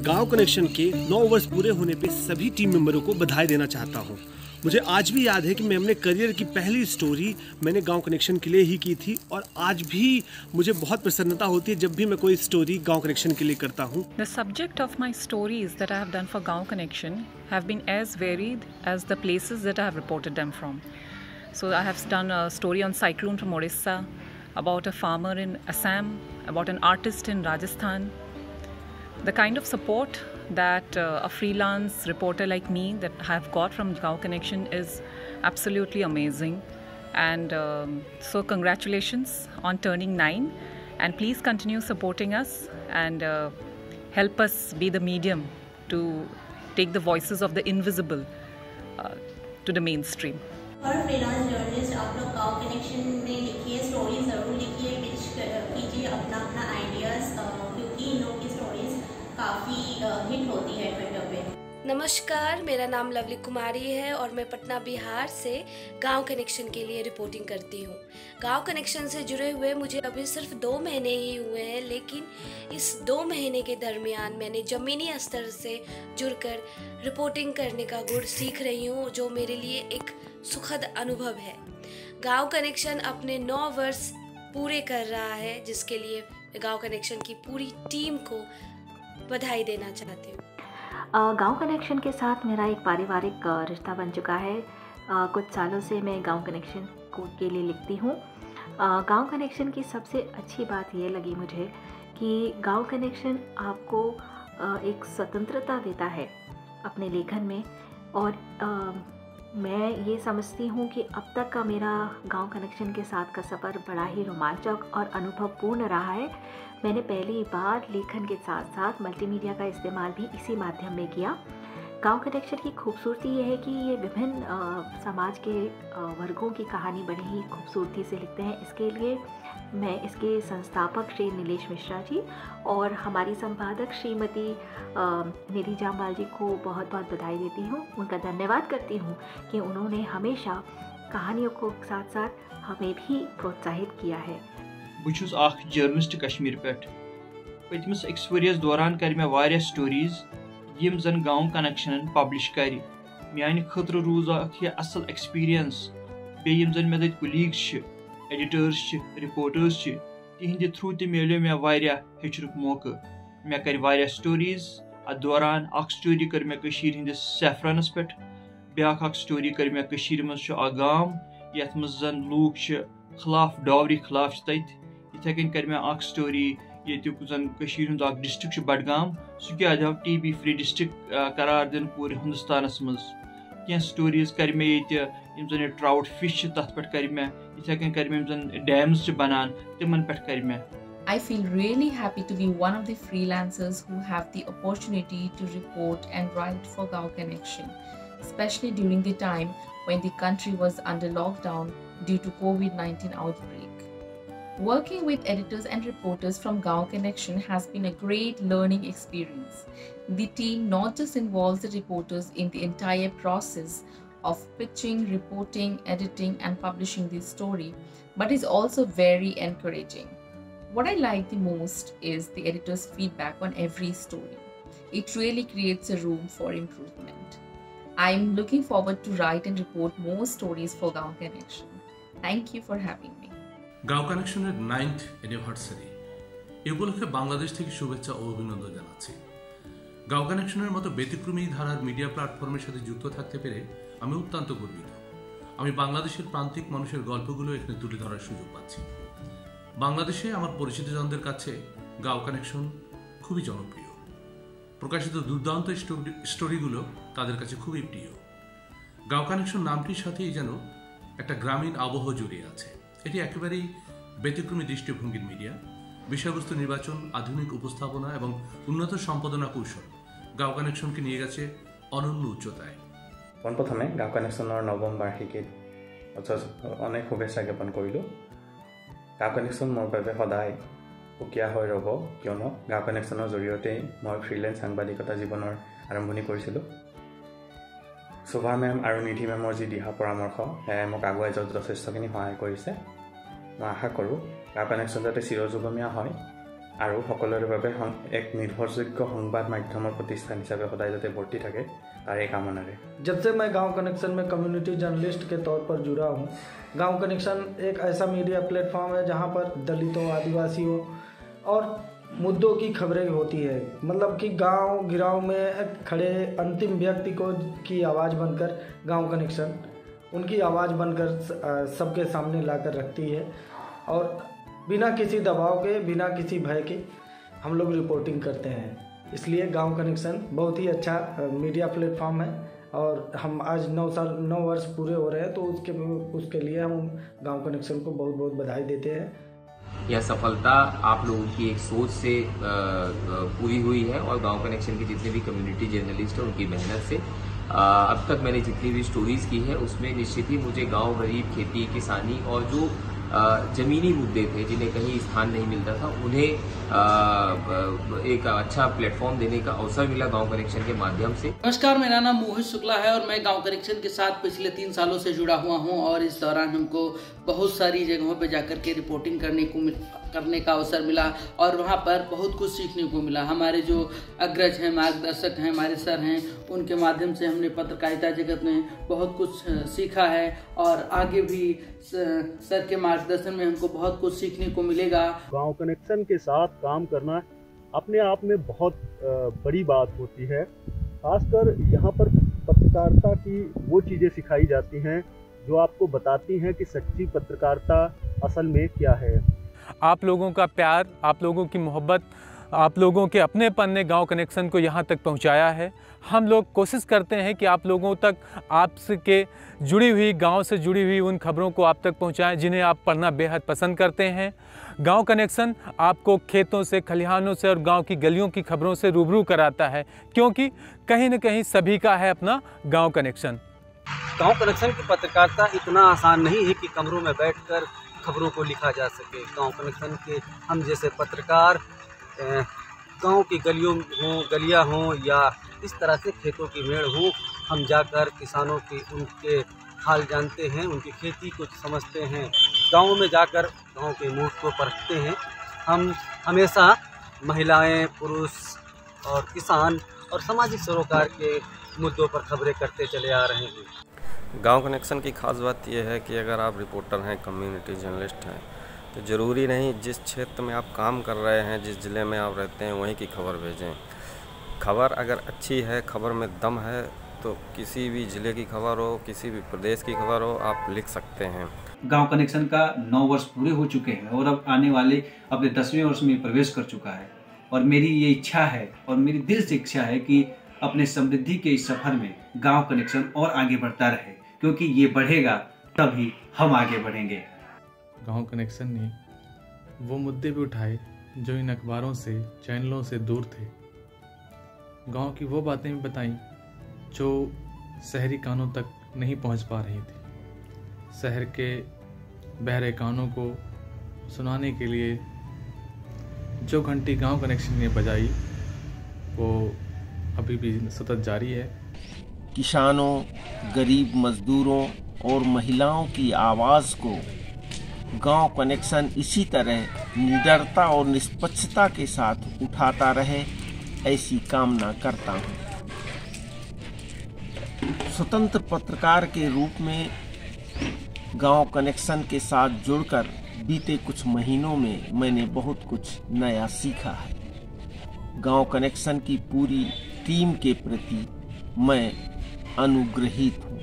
मैं गांव कनेक्शन के 9 वर्ष पूरे होने पे सभी टीम मेंबरों को बधाई देना चाहता हूं। मुझे आज भी याद है कि मैं अपने करियर की पहली स्टोरी मैंने गांव कनेक्शन के लिए ही की थी और आज भी मुझे बहुत प्रसन्नता होती है जब भी मैं कोई स्टोरी गांव कनेक्शन के लिए करता हूं। The subject of my stories that I have done for Gaon Connection have been as varied as the places that I have reported them from. So I have done a story on cyclone from Orissa, about a farmer in Assam, about an artist in Rajasthan. The kind of support that a freelance reporter like me that I have got from Gaon Connection is absolutely amazing. And so congratulations on turning 9, and please continue supporting us and help us be the medium to take the voices of the invisible to the mainstream. Her freelance journalist आप लोग गांव connection में लिखिए, story ज़रूर लिखिए, pitch कीजिए अपना ideas, क्योंकि इन लोग की स्टोरीज काफ़ी हिट होती है ट्विटर पे। नमस्कार, मेरा नाम लवली कुमारी है और मैं पटना बिहार से गांव कनेक्शन के लिए रिपोर्टिंग करती हूं। गांव कनेक्शन से जुड़े हुए मुझे अभी सिर्फ 2 महीने ही हुए हैं, लेकिन इस 2 महीने के दरमियान मैंने ज़मीनी स्तर से जुड़कर रिपोर्टिंग करने का गुण सीख रही हूं, जो मेरे लिए एक सुखद अनुभव है। गांव कनेक्शन अपने 9 वर्ष पूरे कर रहा है, जिसके लिए गांव कनेक्शन की पूरी टीम को बधाई देना चाहती हूँ। गांव कनेक्शन के साथ मेरा एक पारिवारिक रिश्ता बन चुका है। कुछ सालों से मैं गांव कनेक्शन के लिए लिखती हूँ। गांव कनेक्शन की सबसे अच्छी बात ये लगी मुझे कि गांव कनेक्शन आपको एक स्वतंत्रता देता है अपने लेखन में, और मैं ये समझती हूँ कि अब तक का मेरा गांव कनेक्शन के साथ का सफ़र बड़ा ही रोमांचक और अनुभवपूर्ण रहा है। मैंने पहली बार लेखन के साथ साथ मल्टीमीडिया का इस्तेमाल भी इसी माध्यम में किया। गांव कनेक्शन की खूबसूरती ये है कि ये विभिन्न समाज के वर्गों की कहानी बड़ी ही खूबसूरती से लिखते हैं। इसके लिए मैं इसके संस्थापक श्री नीलेश मिश्रा जी और हमारी संपादक श्रीमती निधि जामवाल जी को बहुत बहुत बधाई देती हूँ। उनका धन्यवाद करती हूँ कि उन्होंने हमेशा कहानियों को साथ साथ हमें भी प्रोत्साहित किया है। बहुत अख जर्नलिस्ट कश्मीर पे पतमस अक्स वरियस दौरान कर मे वारिया स्टोरीज यम जन गांव कनेक्शन पब्लिश कर। माने खतर रूज असल एक्सपीरियंस, बे यम जन मे दत कुलीग्स एडिटर्स रिपोर्टर्स तिहंद थ्रू ते मिले मे वारिया हेचरुक मौका। मे कर वारिया स्टोरीज अत दौरान अख स्टोरी कर मे कशीर हिंदिस सैफरानस पे, ब्याख अख स्टोरी कर मे कशीर मज गांव यथ मज जन लूक खिलाफ डावरी खिलाफ तत। इथे कन कर मे अख स्टोरी ये जन कशीर हुंद अख डिस्ट्रिक्ट बडगाम, सह क्या आव टीबी फ्री डिस्ट्रिक्ट करार दिन पूरे हिंदुस्तानस मज। क्या स्टोरीज कर मे यम जन ट्राउट फिश तथ पे कर मे, इथे कन कर मे जन डैम्स बनान तिमन पे कर मे। I feel really happy to be one of the freelancers who have the opportunity to report and write for Gaon Connection, especially during the time when the country was under lockdown due to COVID-19 outbreak. Working with editors and reporters from Gaon Connection has been a great learning experience. The team not just involves the reporters in the entire process of pitching, reporting, editing and publishing the story, but is also very encouraging. What I like the most is the editor's feedback on every story. It really creates a room for improvement. I'm looking forward to write and report more stories for Gaon Connection. Thank you for having me. গাঁও কানেকশনের 9th anniversary এই উপলক্ষে বাংলাদেশ থেকে শুভেচ্ছা ও অভিনন্দন জানাচ্ছি। গাঁও কানেকশনের মতো ব্যতিক্রমী ধারার মিডিয়া প্ল্যাটফর্মের সাথে যুক্ত থাকতে পেরে আমি অত্যন্ত গর্বিত। আমি বাংলাদেশের প্রান্তিক মানুষের গল্পগুলো এখানে তুলে ধরার সুযোগ পাচ্ছি। বাংলাদেশে আমার পরিচিতজনদের কাছে গাঁও কানেকশন খুবই জনপ্রিয়। প্রকাশিত দুর্দান্ত স্টোরিগুলো তাদের কাছে খুবই প্রিয়। গাঁও কানেকশন নামটির সাথেই যেন একটা গ্রামীণ আবহ জড়িয়ে আছে। এটি একেবারেই ব্যতিক্রমী দৃষ্টিভঙ্গির মিডিয়া। বিষয়বস্তু নির্বাচন, আধুনিক উপস্থাপনা এবং উন্নত সম্পাদনা কৌশল গাঁও কানেকশনকে নিয়ে গেছে অনন্য উচ্চতায়। পোনপ্ৰথমে গাঁও কানেকশনৰ 9ম বাৰ্ষিকীত অনেক শুভেচ্ছা জ্ঞাপন কৰিলোঁ। গাঁও কানেকশন মোৰ বাবে সদায় সুকীয়া হৈ ৰ'ব, কিয়নো গাঁও কানেকশনৰ জৰিয়তেই মই ফ্ৰীলেন্স সাংবাদিকতা জীৱনৰ আৰম্ভণি কৰিছিলোঁ। শোভা মেম আৰু নিধি মেমৰ যি দিহা পৰামৰ্শ সেয়াই মোক আগুৱাই যোৱাত যথেষ্টখিনি সহায় কৰিছে। মই আশা কৰোঁ গাঁও কানেকশ্যন যাতে চিৰযুগমীয়া হয় আৰু সকলোৰে বাবে এক নিৰ্ভৰযোগ্য সংবাদ মাধ্যমৰ প্ৰতিষ্ঠান হিচাপে সদায় যাতে ভৰ্তি থাকে तारे कामनारे। जब से मैं गांव कनेक्शन में कम्युनिटी जर्नलिस्ट के तौर पर जुड़ा हूं, गांव कनेक्शन एक ऐसा मीडिया प्लेटफॉर्म है जहां पर दलितों, आदिवासियों और मुद्दों की खबरें होती है। मतलब कि गांव गिराव में खड़े अंतिम व्यक्ति को की आवाज़ बनकर गांव कनेक्शन उनकी आवाज़ बनकर सबके सामने लाकर रखती है और बिना किसी दबाव के, बिना किसी भय के हम लोग रिपोर्टिंग करते हैं। इसलिए गांव कनेक्शन बहुत ही अच्छा मीडिया प्लेटफॉर्म है और हम आज 9 वर्ष पूरे हो रहे हैं, तो उसके लिए हम गांव कनेक्शन को बहुत बहुत बधाई देते हैं। यह सफलता आप लोगों की एक सोच से पूरी हुई है और गांव कनेक्शन के जितने भी कम्युनिटी जर्नलिस्ट हैं उनकी मेहनत से अब तक मैंने जितनी भी स्टोरीज की है उसमें निश्चित ही मुझे गांव, गरीब, खेती, किसानी और जो जमीनी मुद्दे थे जिन्हें कहीं स्थान नहीं मिलता था उन्हें एक अच्छा प्लेटफॉर्म देने का अवसर मिला गांव कनेक्शन के माध्यम से। नमस्कार, मेरा नाम मोहित शुक्ला है और मैं गांव कनेक्शन के साथ पिछले 3 सालों से जुड़ा हुआ हूं और इस दौरान हमको बहुत सारी जगहों पर जाकर के रिपोर्टिंग करने का अवसर मिला और वहां पर बहुत कुछ सीखने को मिला। हमारे जो अग्रज हैं, मार्गदर्शक हैं, हमारे सर हैं, उनके माध्यम से हमने पत्रकारिता जगत में बहुत कुछ सीखा है और आगे भी सर के मार्गदर्शन में हमको बहुत कुछ सीखने को मिलेगा। गांव कनेक्शन के साथ काम करना अपने आप में बहुत बड़ी बात होती है। खासकर यहाँ पर पत्रकारिता की वो चीज़ें सिखाई जाती हैं जो आपको बताती हैं कि सच्ची पत्रकारिता असल में क्या है। आप लोगों का प्यार, आप लोगों की मोहब्बत, आप लोगों के अपनेपन ने गांव कनेक्शन को यहाँ तक पहुँचाया है। हम लोग कोशिश करते हैं कि आप लोगों तक आपसे जुड़ी हुई, गांव से जुड़ी हुई उन खबरों को आप तक पहुँचाएं जिन्हें आप पढ़ना बेहद पसंद करते हैं। गांव कनेक्शन आपको खेतों से, खलिहानों से और गांव की गलियों की खबरों से रूबरू कराता है, क्योंकि कहीं न कहीं सभी का है अपना गाँव कनेक्शन। गाँव कनेक्शन की पत्रकारिता इतना आसान नहीं है कि कमरों में बैठकर खबरों को लिखा जा सके। गांव कनेक्शन के हम जैसे पत्रकार गांव की गलियां हों या इस तरह से खेतों की मेड़ हो, हम जाकर किसानों की उनके हाल जानते हैं, उनकी खेती को समझते हैं, गाँव में जाकर गाँव के मूड को परखते हैं। हम हमेशा महिलाएं, पुरुष और किसान और सामाजिक सरोकार के मुद्दों पर खबरें करते चले आ रहे हैं। गांव कनेक्शन की खास बात यह है कि अगर आप रिपोर्टर हैं, कम्युनिटी जर्नलिस्ट हैं, तो ज़रूरी नहीं जिस क्षेत्र में आप काम कर रहे हैं, जिस ज़िले में आप रहते हैं वहीं की खबर भेजें। खबर अगर अच्छी है, खबर में दम है, तो किसी भी ज़िले की खबर हो, किसी भी प्रदेश की खबर हो, आप लिख सकते हैं। गांव कनेक्शन का 9 वर्ष पूरे हो चुके हैं और अब आने वाले अपने 10वें वर्ष में प्रवेश कर चुका है और मेरी ये इच्छा है और मेरी दिल से इच्छा है कि अपने समृद्धि के इस सफ़र में गांव कनेक्शन और आगे बढ़ता रहे, क्योंकि ये बढ़ेगा तभी हम आगे बढ़ेंगे। गांव कनेक्शन ने वो मुद्दे भी उठाए जो इन अखबारों से, चैनलों से दूर थे। गांव की वो बातें भी बताई जो शहरी कानों तक नहीं पहुंच पा रही थी। शहर के बहरे कानों को सुनाने के लिए जो घंटी गांव कनेक्शन ने बजाई वो अभी भी सतत जारी है। किसानों, गरीब मजदूरों और महिलाओं की आवाज़ को गांव कनेक्शन इसी तरह निडरता और निष्पक्षता के साथ उठाता रहे, ऐसी कामना करता हूं। स्वतंत्र पत्रकार के रूप में गांव कनेक्शन के साथ जुड़कर बीते कुछ महीनों में मैंने बहुत कुछ नया सीखा है। गांव कनेक्शन की पूरी टीम के प्रति मैं अनुग्रहित हूँ।